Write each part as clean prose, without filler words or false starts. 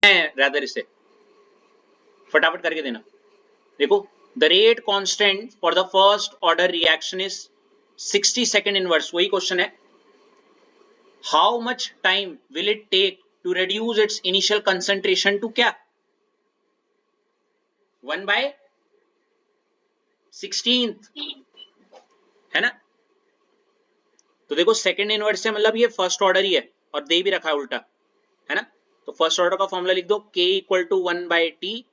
Rather इसे फटाफट करके देना। देखो the rate constant for the first order reaction is 60 second inverse, वही क्वेश्चन है। How much time will it take to reduce its initial concentration to क्या 1/16 है ना। तो देखो सेकंड इनवर्स से मतलब ये फर्स्ट ऑर्डर ही है और दे भी रखा है उल्टा, है ना। तो फर्स्ट ऑर्डर का फॉर्मूला लिख दो, k equal to 1/t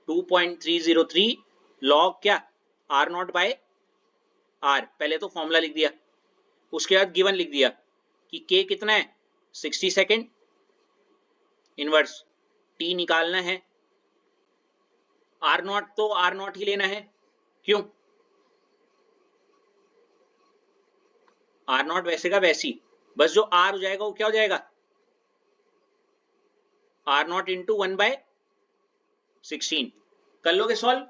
2.303 log क्या r नॉट बाय r। पहले तो फॉर्मूला लिख दिया, उसके बाद गिवन लिख दिया कि k कितना है 60 सेकेंड इनवर्स, t निकालना है, r नॉट तो r नॉट ही लेना है, क्यों r नॉट वैसे का वैसी, बस जो r हो जाएगा वो क्या हो जाएगा r नॉट इंटू 1/16। कर लोगे सॉल्व?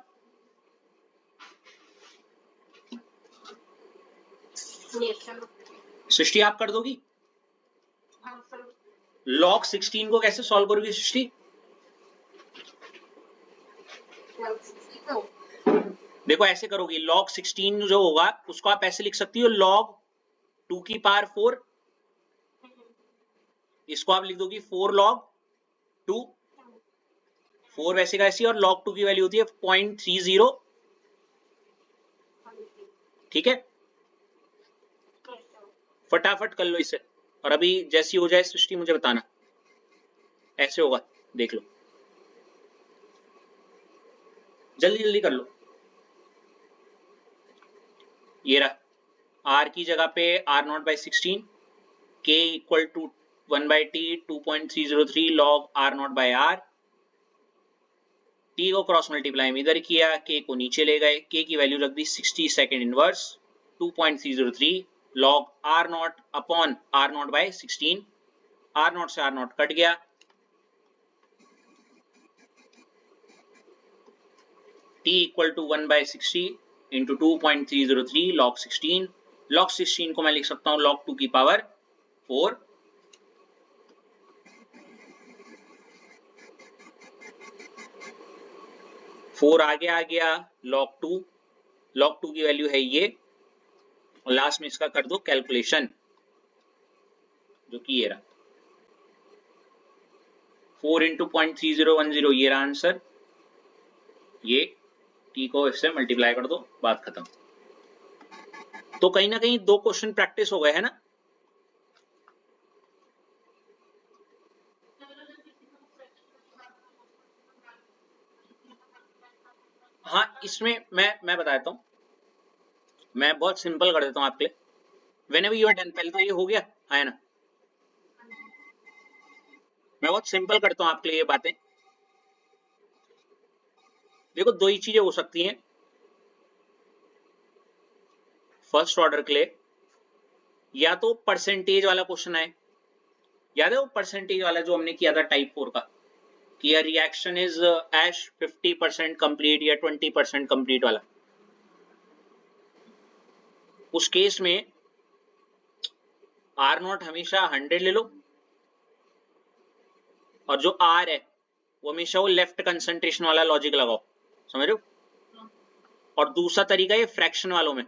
सृष्टि आप कर दोगी? लॉग 16 को कैसे सॉल्व करोगी सृष्टि? देखो ऐसे करोगी, लॉग 16 जो होगा उसको आप ऐसे लिख सकती हो लॉग 2 की पावर 4, इसको आप लिख दोगी 4 लॉग 2, 4 वैसे का ऐसी, और लॉग 2 की वैल्यू होती है 0.30, ठीक है। फटाफट कर लो इसे, और अभी जैसी हो जाए सृष्टि मुझे बताना। ऐसे होगा, देख लो, जल्दी जल्दी कर लो। ये रहा r की जगह पे r naught by 16, k equal to 1/t 2.303 log r naught by r, t को क्रॉस मल्टीप्लाई में इधर किया, k को नीचे ले गए, k की वैल्यू रख दी 60 second inverse 2.303 log r naught upon r naught by 16, r naught से r नॉट कट गया, t equal to 1/60 into 2.303 log 16, log 16 को मैं लिख सकता हूं लॉग 2 की पावर 4, आगे आ गया लॉग 2 की वैल्यू है ये, और लास्ट में इसका कर दो कैलकुलेशन जो कि ये रहा 4 इंटू 0.3010, ये रहा आंसर, ये t को इससे मल्टीप्लाई कर दो, बात खत्म। तो कहीं ना कहीं 2 क्वेश्चन प्रैक्टिस हो गए है ना। हाँ इसमें मैं बता देता हूँ, मैं बहुत सिंपल कर देता हूँ आपके लिए। व्हेनेवर यू आर डन, पहले तो ये हो गया है ना, मैं बहुत सिंपल करता हूँ आपके लिए ये बातें। देखो 2 ही चीजें हो सकती हैं फर्स्ट ऑर्डर के लिए, या तो परसेंटेज वाला क्वेश्चन आए, याद है वो परसेंटेज वाला जो हमने किया था टाइप 4 का, कि रिएक्शन इज एश 50% कंप्लीट या 20% कंप्लीट वाला। उस केस में R नॉट हमेशा 100 ले लो, और जो R है वो हमेशा वो लेफ्ट कंसंट्रेशन वाला लॉजिक लगाओ, समझ रहे हो। और दूसरा तरीका ये फ्रैक्शन वालों में,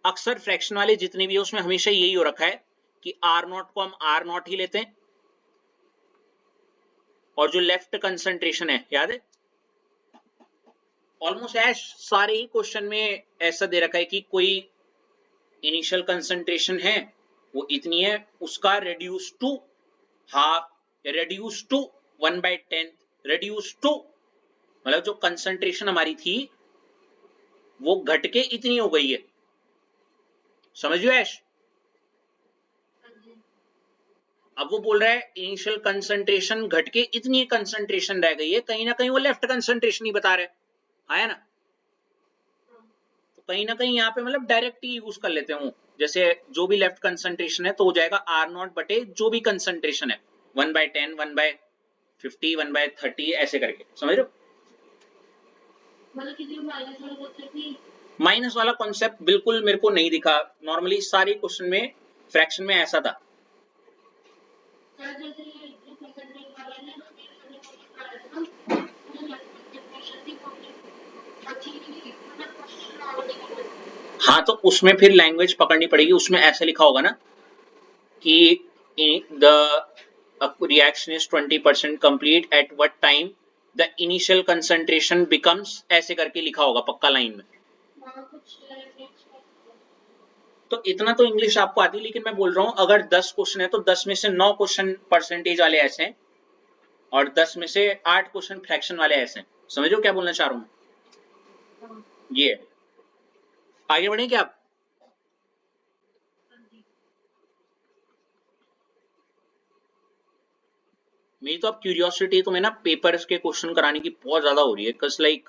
अक्सर फ्रैक्शन वाले जितने भी है उसमें हमेशा यही हो रखा है कि R नॉट को हम R नॉट ही लेते हैं, और जो लेफ्ट कंसंट्रेशन है, याद है ऑलमोस्ट ऐश सारे ही क्वेश्चन में ऐसा दे रखा है कि कोई इनिशियल कंसंट्रेशन है वो इतनी है, उसका reduce to half, reduce to 1/10, reduce to, मतलब जो कंसंट्रेशन हमारी थी वो घट के इतनी हो गई है, समझियो ऐश। अब वो बोल रहा है इनिशियल कंसंट्रेशन घट के इतनी कंसंट्रेशन रह गई है, कहीं ना कहीं वो लेफ्ट कंसंट्रेशन ही बता रहे है ना। तो कहीं ना कहीं यहाँ पे मतलब डायरेक्ट ही यूज कर लेते हूँ, जैसे जो भी लेफ्ट कंसंट्रेशन है तो हो जाएगा R नॉट बटे जो भी कंसंट्रेशन है 1/10, 1/50, 1/30 ऐसे करके, समझ रहे हो। माइनस वाला कॉन्सेप्ट बिल्कुल मेरे को नहीं दिखा, नॉर्मली सारे क्वेश्चन में फ्रैक्शन में ऐसा था। तो उसमें फिर लैंग्वेज पकड़नी पड़ेगी, उसमें ऐसे लिखा होगा ना कि the reaction is 20% complete at what time the initial concentration becomes, ऐसे करके लिखा होगा पक्का लाइन में। तो इतना तो इंग्लिश आपको आती है, लेकिन मैं बोल रहा हूं अगर 10 क्वेश्चन है तो 10 में से 9 क्वेश्चन परसेंटेज वाले ऐसे हैं और 10 में से 8 क्वेश्चन फ्रैक्शन वाले ऐसे हैं। समझो क्या बोलना चाह रहा हूं? ये आगे बढ़े क्या आप? मेरी तो अब क्यूरियोसिटी तो मैं ना पेपर्स के क्वेश्चन कराने की बहुत ज्यादा हो रही है, बिकॉज लाइक